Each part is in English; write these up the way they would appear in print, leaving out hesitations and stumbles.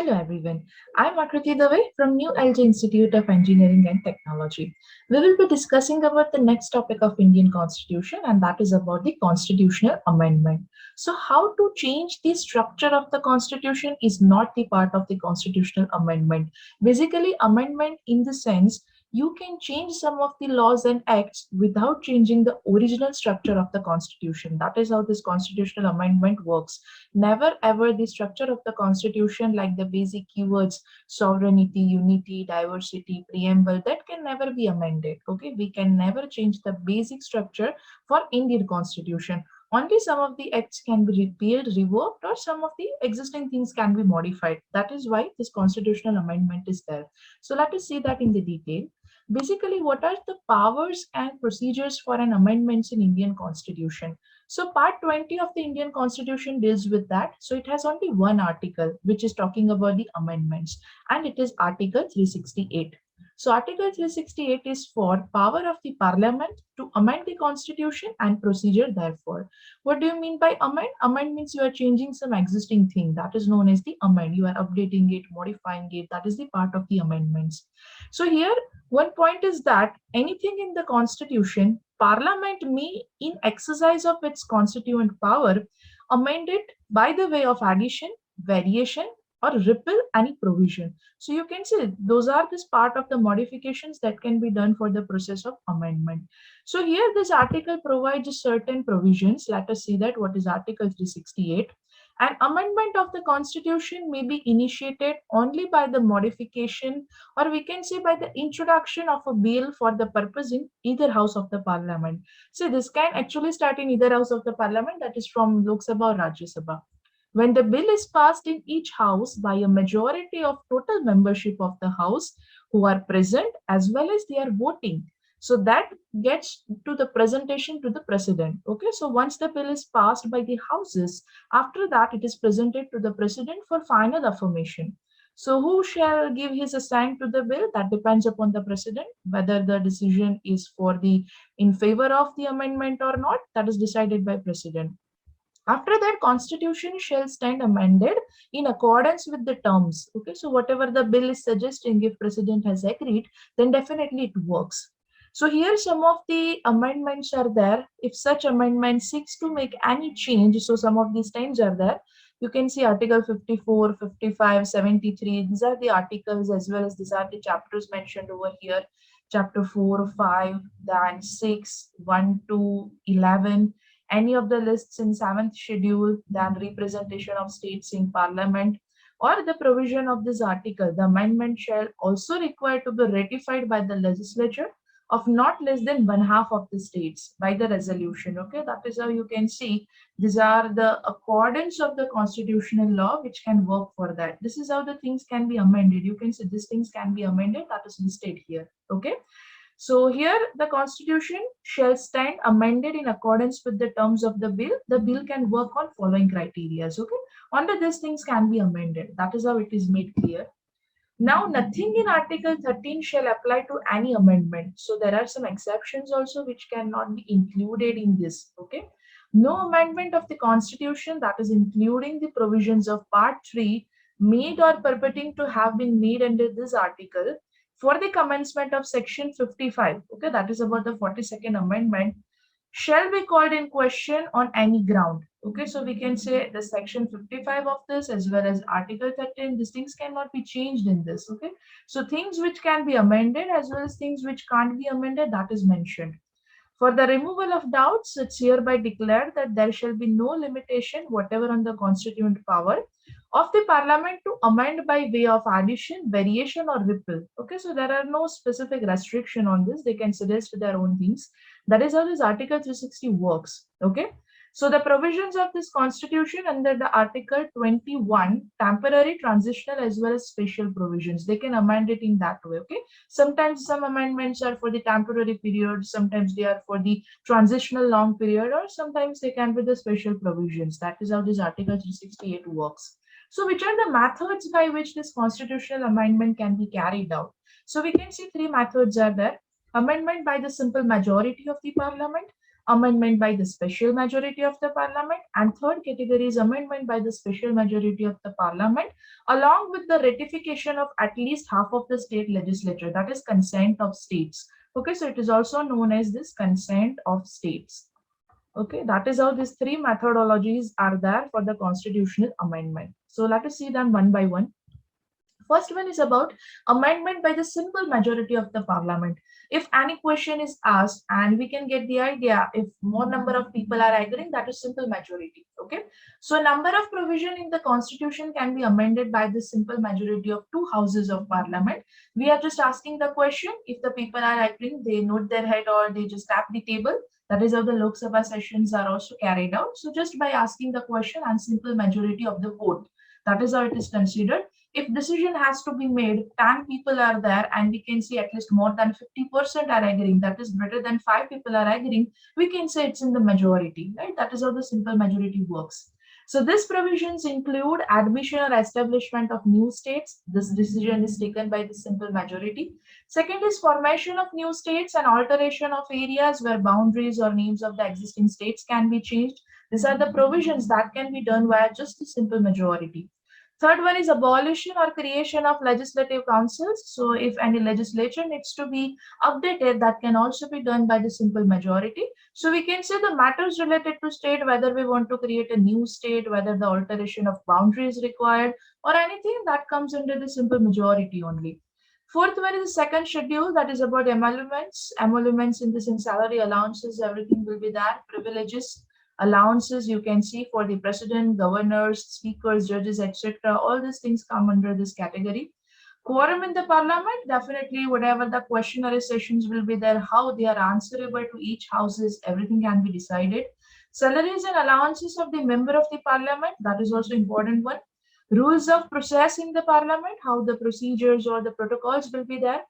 Hello everyone, I'm Akriti Dave from New LG Institute of Engineering and Technology. We will be discussing about the next topic of Indian Constitution, and that is about the constitutional amendment. So how to change the structure of the constitution is not the part of the constitutional amendment. Basically, amendment in the sense you can change some of the laws and acts without changing the original structure of the constitution. That is how this constitutional amendment works. Never ever the structure of the constitution, like the basic keywords sovereignty, unity, diversity, preamble, that can never be amended. Okay, we can never change the basic structure for Indian constitution. Only some of the acts can be repealed, revoked, or some of the existing things can be modified. That is why this constitutional amendment is there. So let us see that in the detail. Basically, what are the powers and procedures for an amendments in Indian constitution? So part 20 of the Indian Constitution deals with that. So it has only one article which is talking about the amendments, and it is Article 368. So Article 368 is for power of the Parliament to amend the Constitution and procedure therefore. What do you mean by amend? Amend means you are changing some existing thing. That is known as the amend. You are updating it, modifying it. That is the part of the amendments. So here one point is that anything in the Constitution, Parliament may, in exercise of its constituent power, amend it by the way of addition, variation, or repeal any provision. So you can say those are this part of the modifications that can be done for the process of amendment. So here this article provides certain provisions. Let us see that what is Article 368. An amendment of the constitution may be initiated only by the modification, or we can say by the introduction of a bill for the purpose in either house of the parliament. So this can actually start in either house of the parliament, that is from Lok Sabha or Rajya Sabha. When the bill is passed in each house by a majority of total membership of the house who are present as well as they are voting, so that gets to the presentation to the president. Okay, so once the bill is passed by the houses, after that it is presented to the president for final affirmation. So who shall give his assent to the bill? That depends upon the president, whether the decision is for the in favor of the amendment or not. That is decided by president. After that, constitution shall stand amended in accordance with the terms. Okay, so whatever the bill is suggesting, if president has agreed, then definitely it works. So here some of the amendments are there. If such amendment seeks to make any change, so some of these terms are there. You can see Article 54, 55, 73. These are the articles as well as these are the chapters mentioned over here. Chapter 4, 5, then 6, 1, 2, 11. Any of the lists in 7th schedule, then representation of states in parliament, or the provision of this article, the amendment shall also require to be ratified by the legislature of not less than one half of the states by the resolution. Okay, that is how you can see these are the accordance of the constitutional law which can work for that. This is how the things can be amended. You can see these things can be amended, that is listed here. Okay, so here the constitution shall stand amended in accordance with the terms of the bill. The bill can work on following criteria. Okay, under these things can be amended. That is how it is made clear. Now, nothing in Article 13 shall apply to any amendment. So there are some exceptions also which cannot be included in this. Okay, no amendment of the Constitution, that is including the provisions of Part 3, made or purporting to have been made under this article for the commencement of Section 55. Okay, that is about the 42nd Amendment, shall be called in question on any ground. Okay, so we can say the section 55 of this as well as Article 13, these things cannot be changed in this. Okay, so things which can be amended as well as things which can't be amended, that is mentioned. For the removal of doubts, it's hereby declared that there shall be no limitation whatever on the constituent power of the parliament to amend by way of addition, variation, or repeal. Okay, so there are no specific restriction on this. They can suggest their own things. That is how this Article 360 works. Okay, so the provisions of this constitution under the Article 21, temporary, transitional, as well as special provisions, they can amend it in that way. Okay, sometimes some amendments are for the temporary period, sometimes they are for the transitional long period, or sometimes they can be the special provisions. That is how this Article 368 works. So which are the methods by which this constitutional amendment can be carried out? So we can see three methods are there. Amendment by the simple majority of the parliament, amendment by the special majority of the parliament, and third category is amendment by the special majority of the parliament along with the ratification of at least half of the state legislature, that is consent of states. Okay, so it is also known as this consent of states. Okay, that is how these three methodologies are there for the constitutional amendment. So let us see them one by one. First one is about amendment by the simple majority of the parliament. If any question is asked and we can get the idea, if more number of people are agreeing, that is simple majority. Okay. So a number of provision in the constitution can be amended by the simple majority of two houses of parliament. We are just asking the question. If the people are agreeing, they nod their head or they just tap the table. That is how the Lok Sabha sessions are also carried out. So just by asking the question and simple majority of the vote, that is how it is considered. If decision has to be made, 10 people are there and we can see at least more than 50% are agreeing, that is greater than 5 people are agreeing, we can say it's in the majority, right? That is how the simple majority works. So these provisions include admission or establishment of new states. This decision is taken by the simple majority. Second is formation of new states and alteration of areas where boundaries or names of the existing states can be changed. These are the provisions that can be done via just a simple majority. Third one is abolition or creation of legislative councils. So if any legislature needs to be updated, that can also be done by the simple majority. So we can say the matters related to state, whether we want to create a new state, whether the alteration of boundary is required or anything, that comes under the simple majority only. Fourth one is the second schedule, that is about emoluments. Emoluments in this in salary allowances, everything will be there. Privileges, allowances you can see for the president, governors, speakers, judges, etc. All these things come under this category. Quorum in the parliament, definitely whatever the questionnaire sessions will be there, how they are answerable to each houses, everything can be decided. Salaries and allowances of the member of the parliament, that is also important one. Rules of process in the parliament, how the procedures or the protocols will be there.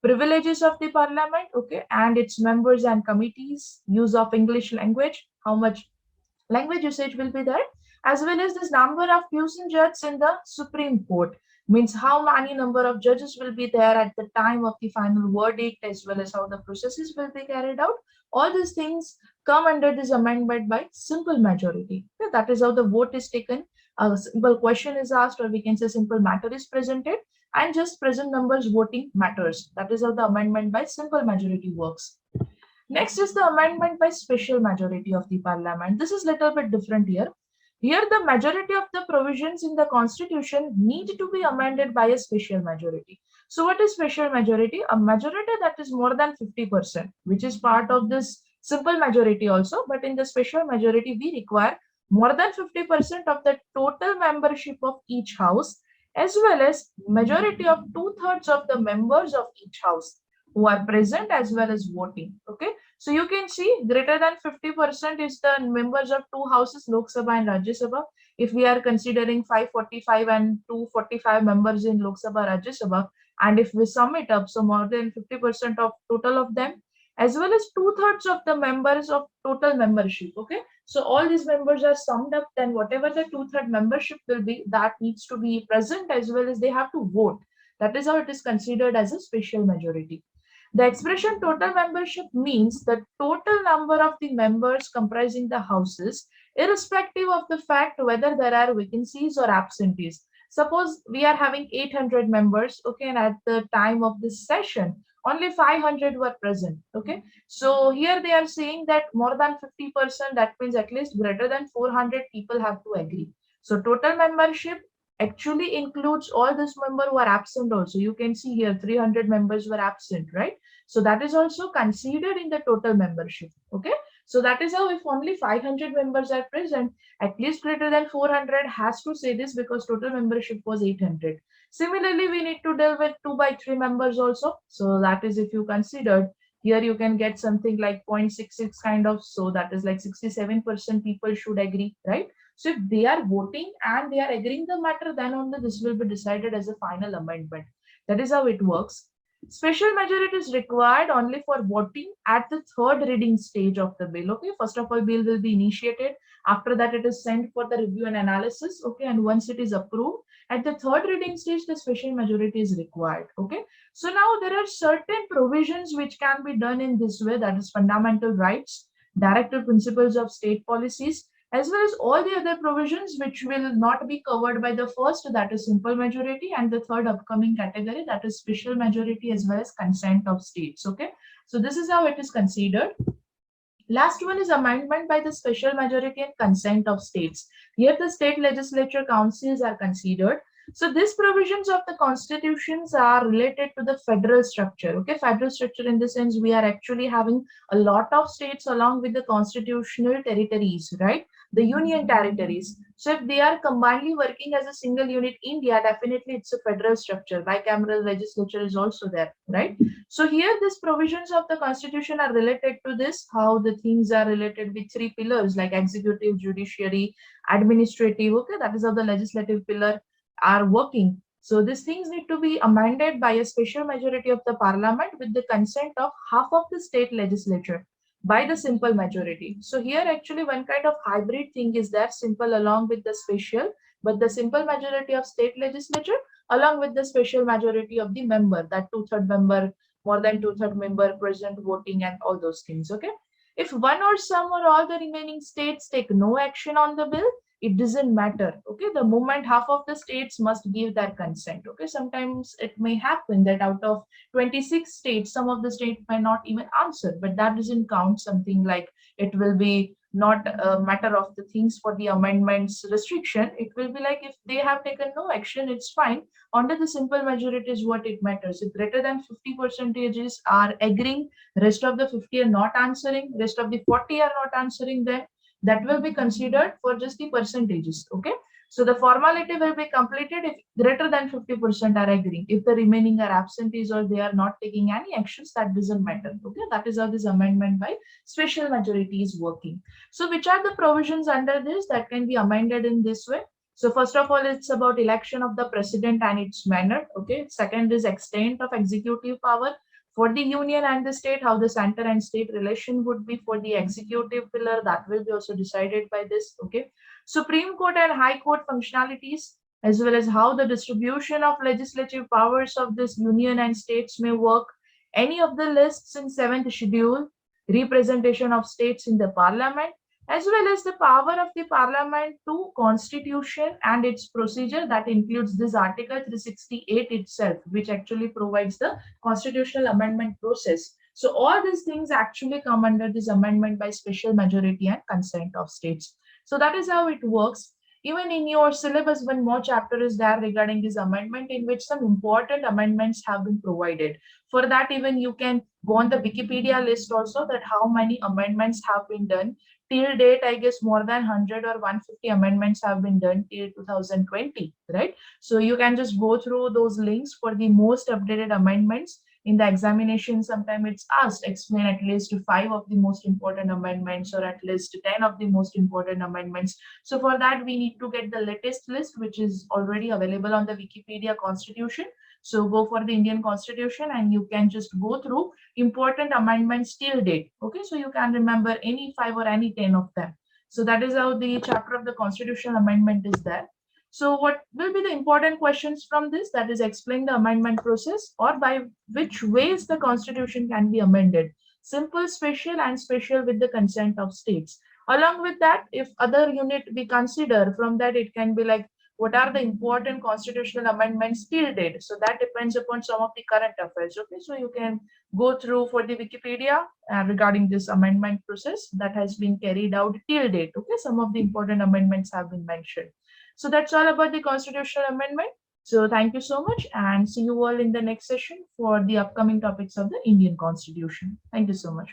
Privileges of the parliament, okay, and its members and committees, use of English language, how much language usage will be there, as well as this number of puissant judges in the Supreme Court, means how many number of judges will be there at the time of the final verdict, as well as how the processes will be carried out. All these things come under this amendment by simple majority. Okay, that is how the vote is taken. A simple question is asked, or we can say simple matter is presented, and just present numbers voting matters. That is how the amendment by simple majority works. Next is the amendment by special majority of the parliament. This is little bit different here. Here the majority of the provisions in the constitution need to be amended by a special majority. So what is special majority? A majority that is more than 50%, which is part of this simple majority also, but in the special majority we require more than 50% of the total membership of each house, as well as majority of 2/3 of the members of each house who are present as well as voting. Okay, so you can see greater than 50% is the members of two houses, Lok Sabha and Rajya Sabha. If we are considering 545 and 245 members in Lok Sabha, Rajya Sabha, and if we sum it up, so more than 50% of total of them, as well as 2/3 of the members of total membership. Okay, so all these members are summed up, then whatever the 2/3 membership will be, that needs to be present as well as they have to vote. That is how it is considered as a special majority. The expression total membership means the total number of the members comprising the houses, irrespective of the fact whether there are vacancies or absentees. Suppose we are having 800 members, okay, and at the time of this session, only 500 were present, okay. So here they are saying that more than 50%, that means at least greater than 400 people have to agree. So total membership actually includes all this member who are absent also. You can see here 300 members were absent, right? So that is also considered in the total membership. Okay. So that is how if only 500 members are present, at least greater than 400 has to say this because total membership was 800. Similarly, we need to deal with 2/3 members also. So that is if you considered here, you can get something like 0.66 kind of. So that is like 67% people should agree, right? So if they are voting and they are agreeing the matter, then only this will be decided as a final amendment. That is how it works. Special majority is required only for voting at the third reading stage of the bill. Okay, first of all, bill will be initiated. After that, it is sent for the review and analysis. Okay, and once it is approved, at the third reading stage, the special majority is required. Okay, so now there are certain provisions which can be done in this way, that is fundamental rights. directive principles of state policies, as well as all the other provisions which will not be covered by the first, that is simple majority, and the third upcoming category, that is special majority as well as consent of states. Okay, so this is how it is considered. Last one is amendment by the special majority and consent of states. Here the state legislature councils are considered. So these provisions of the constitutions are related to the federal structure. Okay, federal structure in the sense we are actually having a lot of states along with the constitutional territories, right? The union territories. So if they are combinedly working as a single unit India, definitely it's a federal structure. Bicameral legislature is also there, right? So here these provisions of the constitution are related to this, how the things are related with three pillars like executive, judiciary, administrative. Okay, that is how the legislative pillar are working. So these things need to be amended by a special majority of the parliament with the consent of half of the state legislature by the simple majority. So here actually one kind of hybrid thing is there, simple along with the special, but the simple majority of state legislature along with the special majority of the member, that two-third member, more than two-third member present voting and all those things. Okay, if one or some or all the remaining states take no action on the bill, it doesn't matter. Okay, the moment half of the states must give their consent. Okay, sometimes it may happen that out of 26 states, some of the states may not even answer, but that doesn't count something like it will be not a matter of the things for the amendments restriction. It will be like if they have taken no action, it's fine. Under the simple majority is what it matters. If greater than 50 percentages are agreeing, rest of the 50 are not answering, rest of the 40 are not answering, then that will be considered for just the percentages. Okay, so the formality will be completed if greater than 50% are agreeing. If the remaining are absentees or they are not taking any actions, that doesn't matter. Okay, that is how this amendment by special majority is working. So which are the provisions under this that can be amended in this way? So first of all, it's about election of the president and its manner. Okay, second is extent of executive power for the union and the state, how the center and state relation would be for the executive pillar, that will be also decided by this. Okay, Supreme Court and High Court functionalities, as well as how the distribution of legislative powers of this union and states may work, any of the lists in seventh schedule, representation of states in the parliament, as well as the power of the parliament to constitution and its procedure, that includes this article 368 itself, which actually provides the constitutional amendment process. So all these things actually come under this amendment by special majority and consent of states. So that is how it works. Even in your syllabus, one more chapter is there regarding this amendment, in which some important amendments have been provided. For that, even you can go on the Wikipedia list also, that how many amendments have been done till date. I guess more than 100 or 150 amendments have been done till 2020, right? So you can just go through those links for the most updated amendments. In the examination, sometimes it's asked, explain at least 5 of the most important amendments or at least 10 of the most important amendments. So for that, we need to get the latest list, which is already available on the Wikipedia Constitution. So go for the Indian Constitution and you can just go through important amendments till date. Okay, so you can remember any 5 or any 10 of them. So that is how the chapter of the constitutional amendment is there. So what will be the important questions from this? That is, explain the amendment process, or by which ways the constitution can be amended. Simple, special, and special with the consent of states. Along with that, if other unit we consider, from that it can be like, what are the important constitutional amendments till date? So that depends upon some of the current affairs. Okay, so you can go through for the Wikipedia regarding this amendment process that has been carried out till date. Okay, some of the important amendments have been mentioned. So that's all about the constitutional amendment. So thank you so much and see you all in the next session for the upcoming topics of the Indian Constitution. Thank you so much.